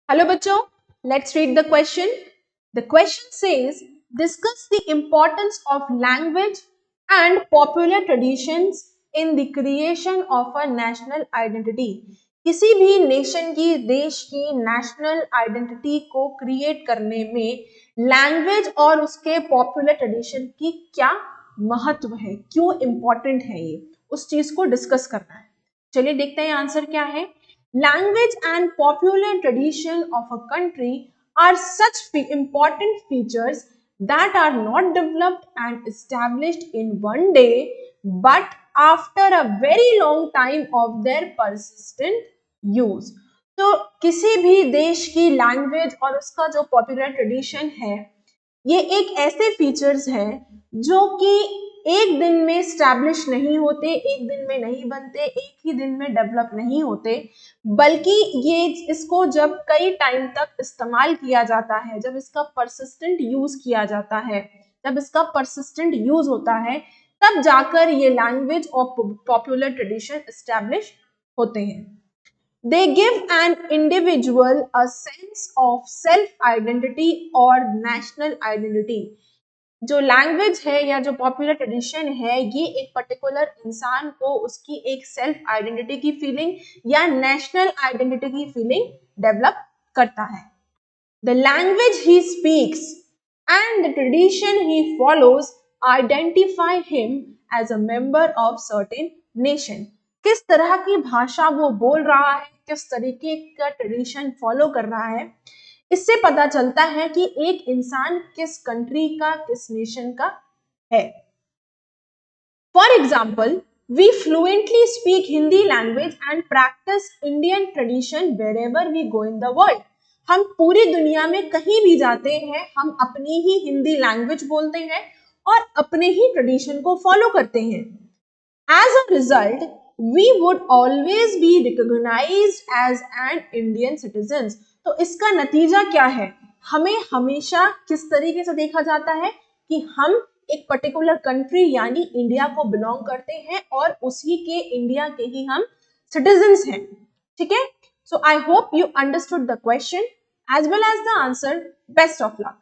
Hello, bachcho. Let's read the question. The question says, discuss the importance of language and popular traditions in the creation of a national identity. किसी भी nation की देश की national identity को create करने में language और उसके पॉपुलर ट्रेडिशन की क्या महत्व है, क्यों इंपॉर्टेंट है, ये उस चीज को डिस्कस करना है। चलिए देखते हैं आंसर क्या है। Language and popular tradition of a country are such important features that are not developed and established in one day, but after a very long time of their persistent use. तो किसी भी देश की language और उसका जो popular tradition है, ये एक ऐसे फीचर्स हैं जो कि एक दिन में स्टैब्लिश नहीं होते, एक दिन में नहीं बनते, एक ही दिन में डेवलप नहीं होते, बल्कि ये इसको जब कई टाइम तक इस्तेमाल किया जाता है, जब इसका परसिस्टेंट यूज किया जाता है, जब इसका परसिस्टेंट यूज होता है, तब जाकर ये लैंग्वेज और पॉपुलर ट्रेडिशन एस्टैब्लिश होते हैं। They give an individual a sense of self identity or national identity. जो लैंग्वेज है या जो पॉपुलर ट्रेडिशन है, ये एक पर्टिकुलर इंसान को उसकी एक सेल्फ आइडेंटिटी की फीलिंग या नेशनल आइडेंटिटी की फीलिंग डेवलप करता है। The language he speaks and the tradition he follows identify him as a member of certain nation. किस तरह की भाषा वो बोल रहा है, किस तरीके का ट्रेडिशन फॉलो कर रहा है, इससे पता चलता है कि एक इंसान किस कंट्री का, किस नेशन का है। For example, we fluently speak Hindi language and practice Indian tradition wherever we go in the world. हम पूरी दुनिया में कहीं भी जाते हैं, हम अपनी ही हिंदी लैंग्वेज बोलते हैं और अपने ही ट्रेडिशन को फॉलो करते हैं। As a result, we would always be recognized as an Indian citizens. तो इसका नतीजा क्या है? हमें हमेशा किस तरीके से देखा जाता है कि हम एक पर्टिकुलर कंट्री यानी इंडिया को बिलोंग करते हैं और उसी के इंडिया के ही हम सिटीजन्स हैं। ठीक है? So I hope you understood the question as well as the answer. Best of luck.